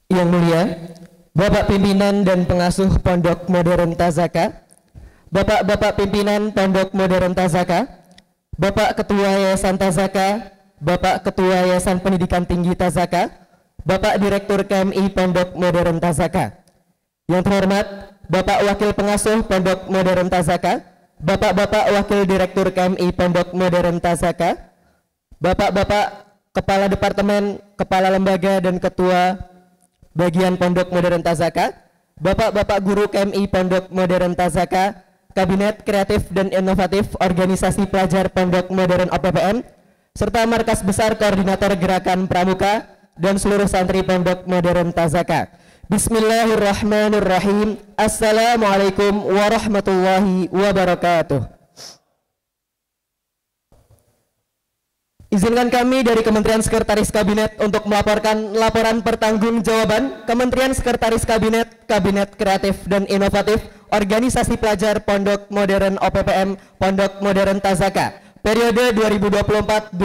Yang mulia, Bapak Pimpinan dan Pengasuh Pondok Modern Tazaka, Bapak-bapak pimpinan Pondok Modern Tazaka, Bapak Ketua Yayasan Tazaka, Bapak Ketua Yayasan Pendidikan Tinggi Tazaka, Bapak Direktur KMI Pondok Modern Tazaka. Yang terhormat, Bapak Wakil Pengasuh Pondok Modern Tazaka, Bapak-bapak Wakil Direktur KMI Pondok Modern Tazaka, Bapak-bapak Kepala Departemen, Kepala Lembaga dan Ketua Bagian Pondok Modern Tazaka, Bapak-bapak Guru KMI Pondok Modern Tazaka, Kabinet Kreatif dan Inovatif Organisasi Pelajar Pondok Modern OPPM, serta Markas Besar Koordinator Gerakan Pramuka dan seluruh santri Pondok Modern Tazaka. Bismillahirrahmanirrahim. Assalamualaikum warahmatullahi wabarakatuh. Izinkan kami dari Kementerian Sekretaris Kabinet untuk melaporkan laporan pertanggungjawaban Kementerian Sekretaris Kabinet, Kabinet Kreatif dan Inovatif Organisasi Pelajar Pondok Modern OPPM Pondok Modern Tazaka periode 2024-2025.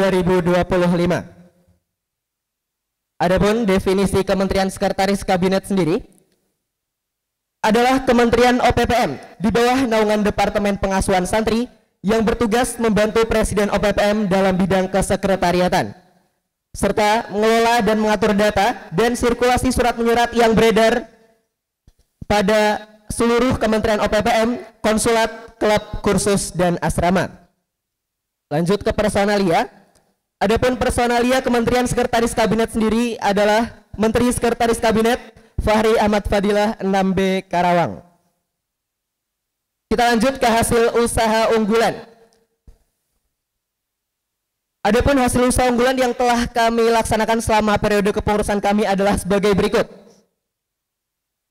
Adapun definisi Kementerian Sekretaris Kabinet sendiri adalah Kementerian OPPM di bawah naungan Departemen Pengasuhan Santri yang bertugas membantu Presiden OPPM dalam bidang kesekretariatan, serta mengelola dan mengatur data dan sirkulasi surat menyurat yang beredar pada seluruh Kementerian OPPM, konsulat, klub, kursus, dan asrama. Lanjut ke personalia. Adapun personalia Kementerian Sekretaris Kabinet sendiri adalah Menteri Sekretaris Kabinet Fahri Ahmad Fadilah 6B Karawang. Kita lanjut ke hasil usaha unggulan. Adapun hasil usaha unggulan yang telah kami laksanakan selama periode kepengurusan kami adalah sebagai berikut.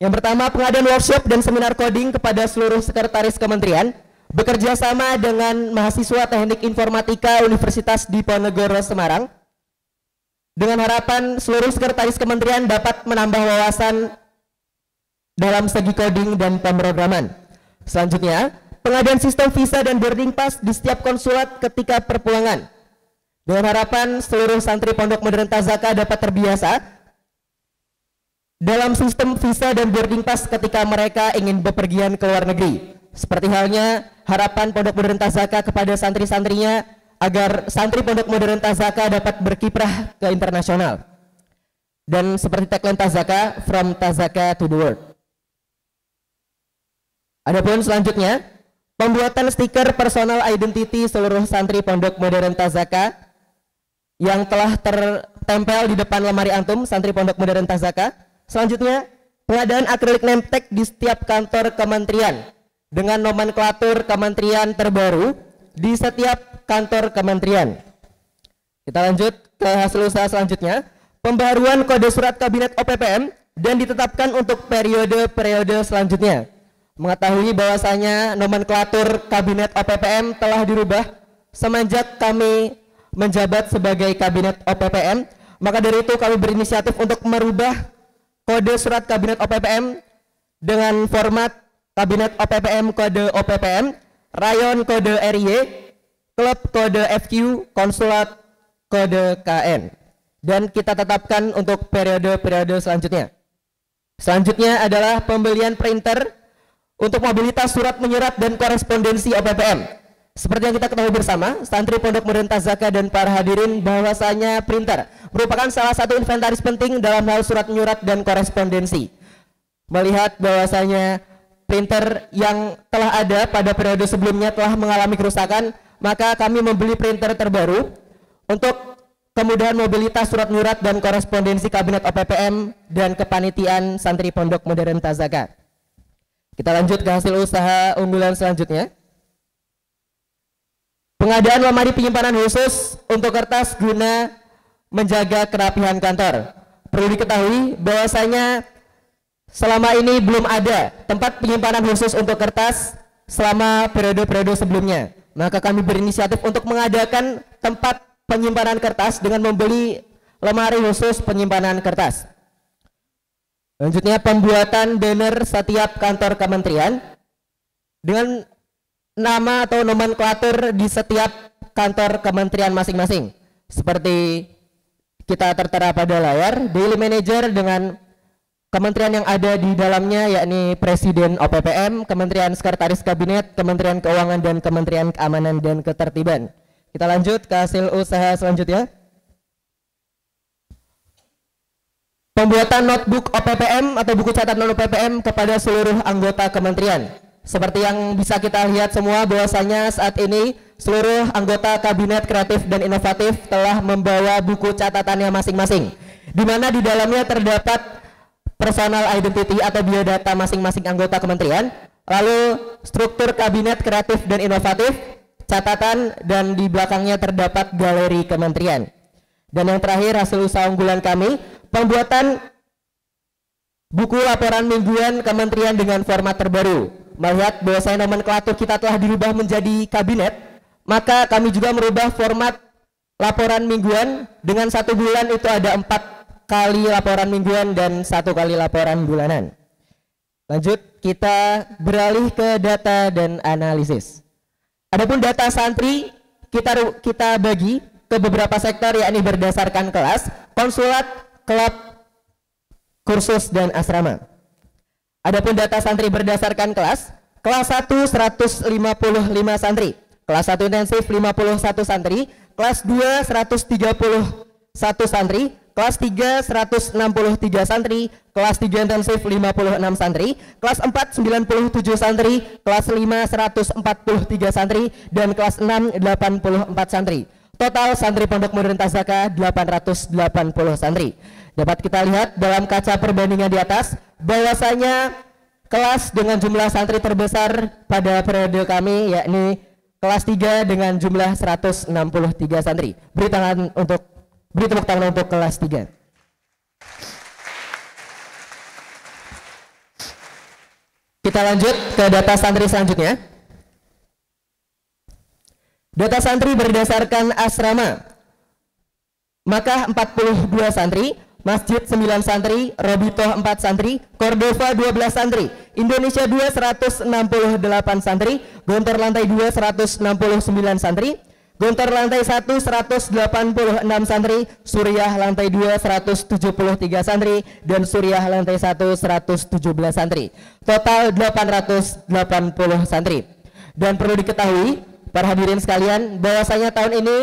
Yang pertama, pengadaan workshop dan seminar coding kepada seluruh sekretaris kementerian bekerja sama dengan mahasiswa Teknik Informatika Universitas Diponegoro Semarang dengan harapan seluruh sekretaris kementerian dapat menambah wawasan dalam segi coding dan pemrograman. Selanjutnya, pengadaan sistem visa dan boarding pass di setiap konsulat ketika perpulangan dengan harapan seluruh santri Pondok Modern Tazaka dapat terbiasa dalam sistem visa dan boarding pass ketika mereka ingin bepergian ke luar negeri. Seperti halnya harapan Pondok Modern Tazaka kepada santri-santrinya agar santri Pondok Modern Tazaka dapat berkiprah ke internasional. Dan seperti tagline Tazaka, from Tazaka to the world. Adapun selanjutnya, pembuatan stiker personal identity seluruh santri Pondok Modern Tazaka yang telah tertempel di depan lemari antum santri Pondok Modern Tazaka. Selanjutnya, pengadaan akrilik name tag di setiap kantor kementerian dengan nomenklatur kementerian terbaru di setiap kantor kementerian. Kita lanjut ke hasil usaha selanjutnya, pembaharuan kode surat Kabinet OPPM dan ditetapkan untuk periode-periode selanjutnya. Mengetahui bahwasanya nomenklatur Kabinet OPPM telah dirubah semenjak kami menjabat sebagai Kabinet OPPM, maka dari itu kami berinisiatif untuk merubah kode surat Kabinet OPPM dengan format Kabinet OPPM kode OPPM, rayon kode RY, klub kode FQ, konsulat kode KN, dan kita tetapkan untuk periode-periode selanjutnya. Selanjutnya adalah pembelian printer untuk mobilitas surat menyurat dan korespondensi OPPM. Seperti yang kita ketahui bersama, santri Pondok Modern Tazaka dan para hadirin, bahwasanya printer merupakan salah satu inventaris penting dalam hal surat menyurat dan korespondensi. Melihat bahwasanya printer yang telah ada pada periode sebelumnya telah mengalami kerusakan, maka kami membeli printer terbaru untuk kemudahan mobilitas surat menyurat dan korespondensi Kabinet OPPM dan kepanitiaan santri Pondok Modern Tazaka. Kita lanjut ke hasil usaha unggulan selanjutnya. Pengadaan lemari penyimpanan khusus untuk kertas guna menjaga kerapihan kantor. Perlu diketahui bahwasanya selama ini belum ada tempat penyimpanan khusus untuk kertas selama periode-periode sebelumnya. Maka kami berinisiatif untuk mengadakan tempat penyimpanan kertas dengan membeli lemari khusus penyimpanan kertas. Selanjutnya, pembuatan banner setiap kantor kementerian dengan nama atau nomenklatur di setiap kantor kementerian masing-masing. Seperti kita tertera pada layar, Daily Manager dengan kementerian yang ada di dalamnya yakni Presiden OPPM, Kementerian Sekretaris Kabinet, Kementerian Keuangan dan Kementerian Keamanan dan Ketertiban. Kita lanjut ke hasil usaha selanjutnya. Pembuatan notebook OPPM atau buku catatan OPPM kepada seluruh anggota kementerian. Seperti yang bisa kita lihat semua bahwasanya saat ini seluruh anggota Kabinet Kreatif dan Inovatif telah membawa buku catatannya masing-masing, di mana di dalamnya terdapat personal identity atau biodata masing-masing anggota kementerian, lalu struktur Kabinet Kreatif dan Inovatif, catatan, dan di belakangnya terdapat galeri kementerian. Dan yang terakhir hasil usaha unggulan kami, pembuatan buku laporan mingguan kementerian dengan format terbaru. Melihat bahwasanya nomenklatur kita telah dirubah menjadi kabinet, maka kami juga merubah format laporan mingguan. Dengan 1 bulan itu ada 4 kali laporan mingguan dan 1 kali laporan bulanan. Lanjut, kita beralih ke data dan analisis. Adapun data santri kita bagi ke beberapa sektor, yakni berdasarkan kelas, konsulat, klub, kursus, dan asrama. Adapun data santri berdasarkan kelas 1 155 santri, kelas 1 intensif 51 santri, kelas 2 131 santri, kelas 3 163 santri, kelas 3 intensif 56 santri, kelas 4 97 santri, kelas 5 143 santri, dan kelas 6 84 santri. Total santri Pondok Modern Tazaka 880 santri. Dapat kita lihat dalam kaca perbandingan di atas bahwasanya kelas dengan jumlah santri terbesar pada periode kami yakni kelas 3 dengan jumlah 163 santri. Beri tepuk tangan untuk kelas 3. Kita lanjut ke data santri selanjutnya. Data santri berdasarkan asrama. Maka 42 santri, Masjid 9 santri, Robitoh 4 santri, Cordova 12 santri, Indonesia 2 168 santri, Gontor Lantai 2 169 santri, Gontor Lantai 1 186 santri, Suriah Lantai 2 173 santri, dan Suriah Lantai 1 117 santri. Total 880 santri. Dan perlu diketahui para hadirin sekalian bahwasanya tahun ini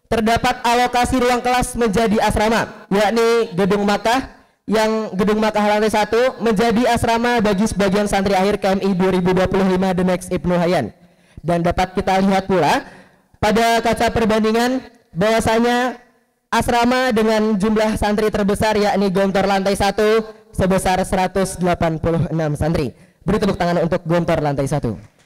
terdapat alokasi ruang kelas menjadi asrama, yakni Gedung Makkah, yang Gedung Makkah lantai 1 menjadi asrama bagi sebagian santri akhir KMI 2025 The Next Ibnu Hayyan. Dan dapat kita lihat pula pada kaca perbandingan bahwasanya asrama dengan jumlah santri terbesar yakni Gontor lantai 1 sebesar 186 santri. Beri tepuk tangan untuk Gontor lantai 1.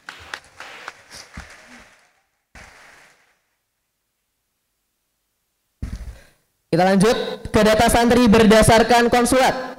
Kita lanjut ke data santri berdasarkan konsulat.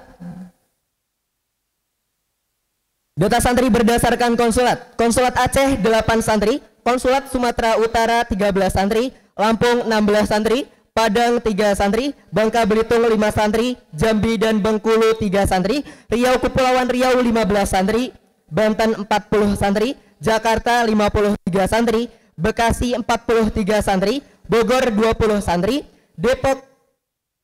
Data santri berdasarkan konsulat. Konsulat Aceh 8 santri, Konsulat Sumatera Utara 13 santri, Lampung 16 santri, Padang 3 santri, Bangka Belitung 5 santri, Jambi dan Bengkulu 3 santri, Riau Kepulauan Riau 15 santri, Banten 40 santri, Jakarta 53 santri, Bekasi 43 santri, Bogor 20 santri, Depok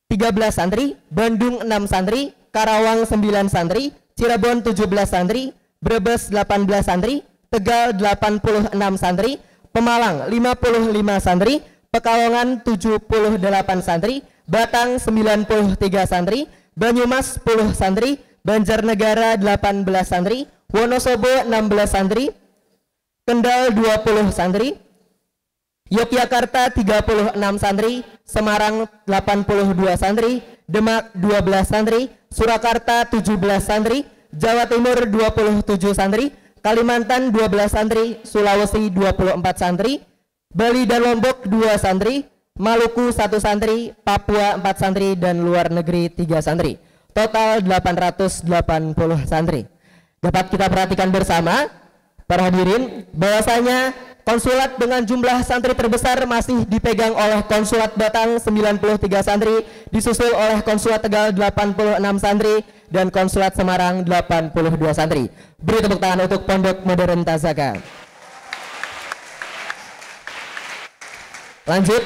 13 santri, Bandung 6 santri, Karawang 9 santri, Cirebon 17 santri, Brebes 18 santri, Tegal 86 santri, Pemalang 55 santri, Pekalongan 78 santri, Batang 93 santri, Banyumas 10 santri, Banjarnegara 18 santri, Wonosobo 16 santri, Kendal 20 santri, Yogyakarta 36 santri, Semarang 82 santri, Demak 12 santri, Surakarta 17 santri, Jawa Timur 27 santri, Kalimantan 12 santri, Sulawesi 24 santri, Bali dan Lombok 2 santri, Maluku 1 santri, Papua 4 santri, dan luar negeri 3 santri. Total 880 santri. Dapat kita perhatikan bersama para hadirin bahwasanya konsulat dengan jumlah santri terbesar masih dipegang oleh Konsulat Batang 93 santri, disusul oleh Konsulat Tegal 86 santri, dan Konsulat Semarang 82 santri. Beri tepuk tangan untuk Pondok Modern Tazaka. Lanjut,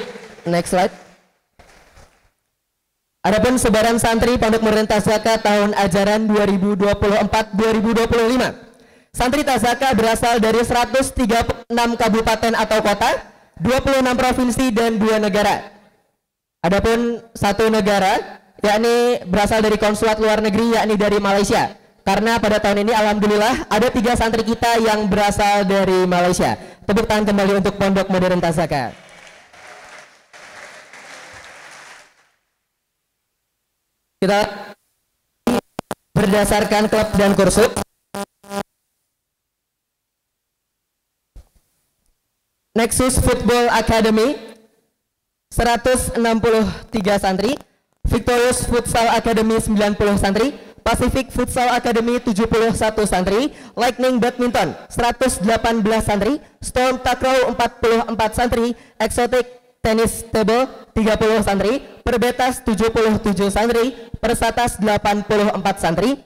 next slide. Adapun sebaran santri Pondok Modern Tazaka tahun ajaran 2024-2025. Santri Tazaka berasal dari 136 kabupaten atau kota, 26 provinsi dan 2 negara. Adapun satu negara yakni berasal dari konsulat luar negeri yakni dari Malaysia. Karena pada tahun ini alhamdulillah ada 3 santri kita yang berasal dari Malaysia. Tepuk tangan kembali untuk Pondok Modern Tazaka. Kita berdasarkan klub dan kursus. Nexus Football Academy 163 santri, Victorious Futsal Academy 90 santri, Pacific Futsal Academy 71 santri, Lightning Badminton 118 santri, Storm Takraw 44 santri, Exotic Tennis Table 30 santri, Perbetas 77 santri, Persatas 84 santri,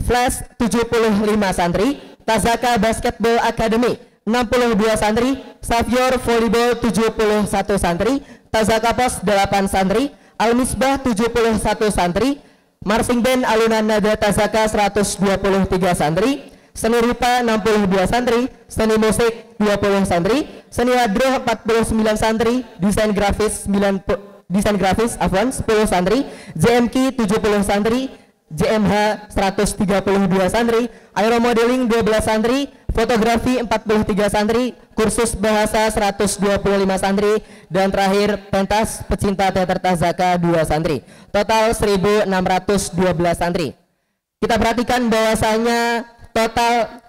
Flash 75 santri, Tazaka Basketball Academy 62 santri, Savior Volleyball 71 santri, Tazaka Pos 8 santri, Al-Misbah 71 santri, Marching Band Alunan Nada Tazaka 123 santri, Seni Rupa 62 santri, Seni Musik 20 santri, Seni Hadroh 49 santri, Desain Grafis 10 santri, JMK 70 santri, JMH 132 santri, Aeromodeling 12 santri, Fotografi 43 santri, Kursus Bahasa 125 santri, dan terakhir pentas pecinta teater Tazaka 2 santri. Total 1612 santri. Kita perhatikan bahwasanya total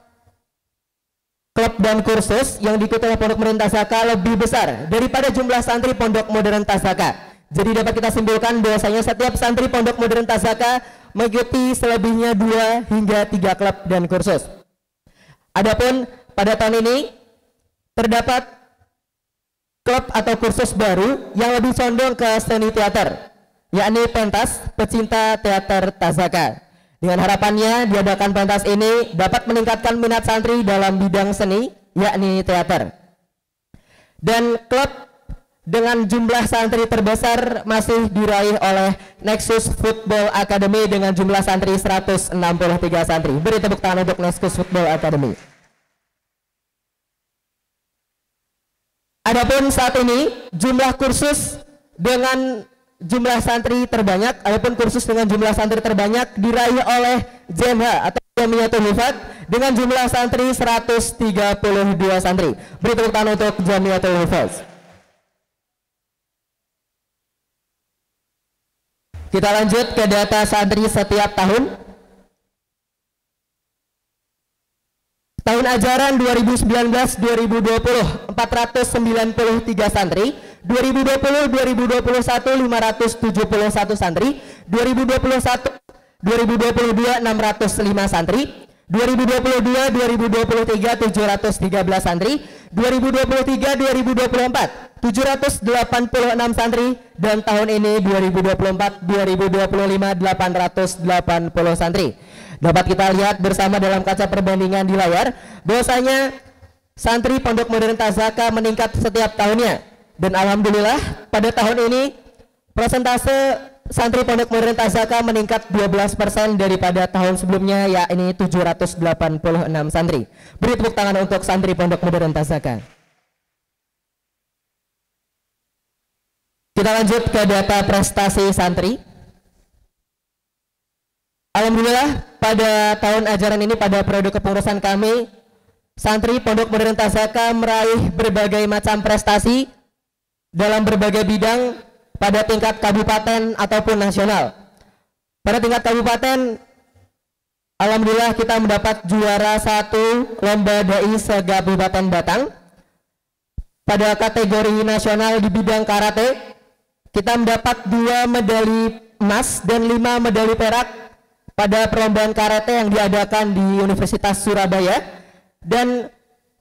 klub dan kursus yang diikuti oleh Pondok Modern Tazaka lebih besar daripada jumlah santri Pondok Modern Tazaka. Jadi dapat kita simpulkan bahwasanya setiap santri Pondok Modern Tazaka mengikuti selebihnya 2 hingga 3 klub dan kursus. Adapun pada tahun ini terdapat klub atau kursus baru yang lebih condong ke seni teater, yakni pentas pecinta teater Tazaka. Dengan harapannya diadakan pentas ini dapat meningkatkan minat santri dalam bidang seni, yakni teater. Dan klub dengan jumlah santri terbesar masih diraih oleh Nexus Football Academy dengan jumlah santri 163 santri. Beri tepuk tangan untuk Nexus Football Academy. Adapun saat ini jumlah kursus dengan jumlah santri terbanyak, adapun kursus dengan jumlah santri terbanyak diraih oleh JMH atau Jamiatul Hifad dengan jumlah santri 132 santri. Beri tepuk tangan untuk Jamiatul Hifad. Kita lanjut ke data santri setiap tahun. Tahun ajaran 2019-2020 493 santri, 2020-2021 571 santri, 2021-2022 605 santri, 2022-2023 713 santri, 2023-2024 786 santri, dan tahun ini 2024-2025 880 santri. Dapat kita lihat bersama dalam kaca perbandingan di layar bahwasanya santri Pondok Modern Tazaka meningkat setiap tahunnya, dan alhamdulillah pada tahun ini persentase santri Pondok Modern Tazaka meningkat 12% daripada tahun sebelumnya, yakni 786 santri. Beri tepuk tangan untuk santri Pondok Modern Tazaka. Kita lanjut ke data prestasi santri. Alhamdulillah pada tahun ajaran ini, pada periode kepengurusan kami, santri Pondok Modern Tazaka meraih berbagai macam prestasi dalam berbagai bidang pada tingkat kabupaten ataupun nasional. Pada tingkat kabupaten, alhamdulillah kita mendapat juara 1 lomba dai se-Kabupaten Batang. Pada kategori nasional di bidang karate, kita mendapat 2 medali emas dan 5 medali perak pada perlombaan karate yang diadakan di Universitas Surabaya, dan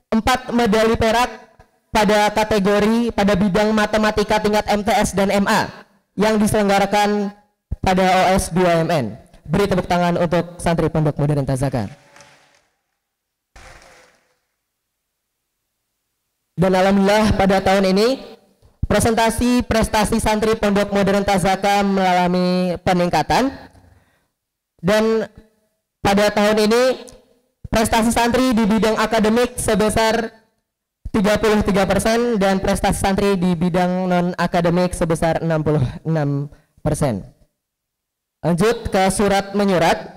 4 medali perak pada kategori pada bidang matematika tingkat MTS dan MA yang diselenggarakan pada OS 2MN. Beri tepuk tangan untuk santri Pondok Modern Tazaka. Dan alhamdulillah pada tahun ini presentasi prestasi santri Pondok Modern Tazaka mengalami peningkatan, dan pada tahun ini prestasi santri di bidang akademik sebesar 33% dan prestasi santri di bidang non akademik sebesar 66%. Lanjut ke surat menyurat.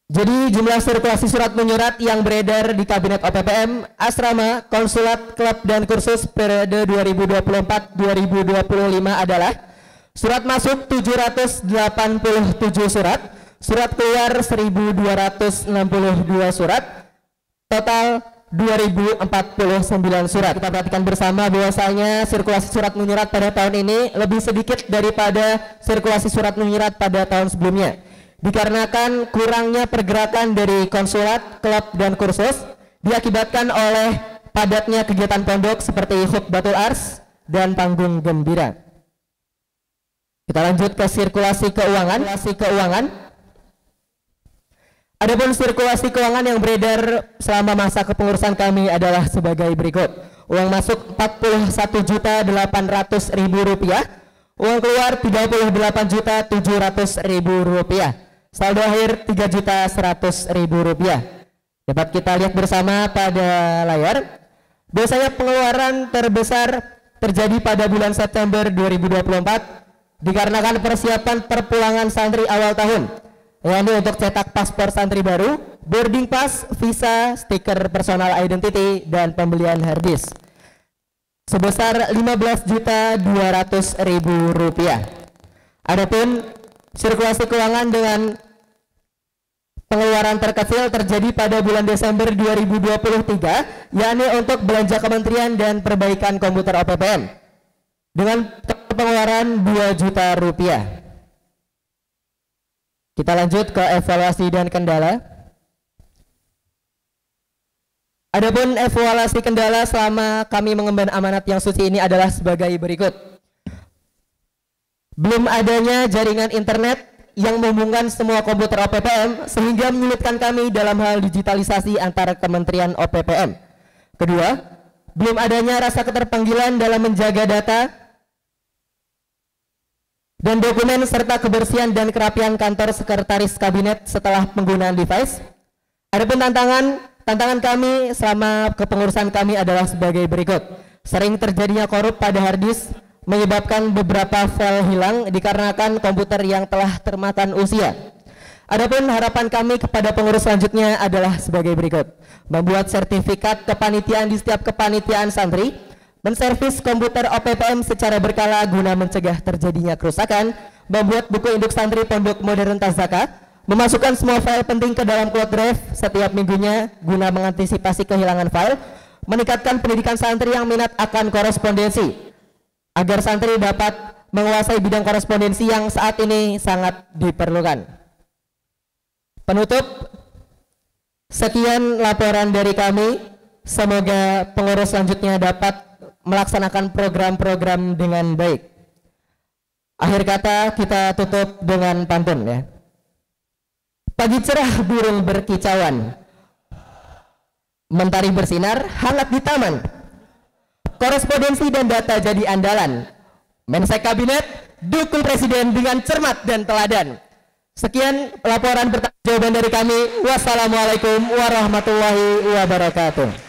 Jadi jumlah sirkulasi surat menyurat yang beredar di Kabinet OPPM, asrama, konsulat, klub, dan kursus periode 2024-2025 adalah surat masuk 787 surat, surat keluar 1262 surat, total 2049 surat. Kita perhatikan bersama bahwasanya sirkulasi surat menyurat pada tahun ini lebih sedikit daripada sirkulasi surat menyurat pada tahun sebelumnya, dikarenakan kurangnya pergerakan dari konsulat, klub, dan kursus diakibatkan oleh padatnya kegiatan pondok seperti khutbatul ars dan panggung gembira. Kita lanjut ke sirkulasi keuangan. Adapun sirkulasi keuangan yang beredar selama masa kepengurusan kami adalah sebagai berikut. Uang masuk Rp41.800.000, uang keluar Rp38.700.000, saldo akhir Rp3.100.000. Dapat kita lihat bersama pada layar. Biasanya pengeluaran terbesar terjadi pada bulan September 2024 dikarenakan persiapan perpulangan santri awal tahun, yakni untuk cetak paspor santri baru, boarding pass, visa, stiker personal identity, dan pembelian harddisk sebesar Rp15.200.000. Adapun sirkulasi keuangan dengan pengeluaran terkecil terjadi pada bulan Desember 2023, yakni untuk belanja kementerian dan perbaikan komputer OPPM dengan pengeluaran Rp2 juta. Kita lanjut ke evaluasi dan kendala. Adapun evaluasi kendala selama kami mengemban amanat yang suci ini adalah sebagai berikut. Belum adanya jaringan internet yang menghubungkan semua komputer OPPM sehingga menyulitkan kami dalam hal digitalisasi antara kementerian OPPM. Kedua, belum adanya rasa keterpanggilan dalam menjaga data dan dokumen serta kebersihan dan kerapian kantor sekretaris kabinet setelah penggunaan device. Adapun tantangan kami selama kepengurusan kami adalah sebagai berikut. Sering terjadinya korup pada harddisk menyebabkan beberapa file hilang dikarenakan komputer yang telah termakan usia. Adapun harapan kami kepada pengurus selanjutnya adalah sebagai berikut. Membuat sertifikat kepanitiaan di setiap kepanitiaan santri, menservis komputer OPPM secara berkala guna mencegah terjadinya kerusakan, membuat buku induk santri Pondok Modern Tazaka, memasukkan semua file penting ke dalam cloud drive setiap minggunya guna mengantisipasi kehilangan file, meningkatkan pendidikan santri yang minat akan korespondensi agar santri dapat menguasai bidang korespondensi yang saat ini sangat diperlukan. Penutup, sekian laporan dari kami. Semoga pengurus selanjutnya dapat melaksanakan program-program dengan baik. Akhir kata kita tutup dengan pantun ya. Pagi cerah burung berkicauan, mentari bersinar hangat di taman, korespondensi dan data jadi andalan, Mensek Kabinet dukung Presiden dengan cermat dan teladan. Sekian laporan pertanggungjawaban dari kami. Wassalamualaikum warahmatullahi wabarakatuh.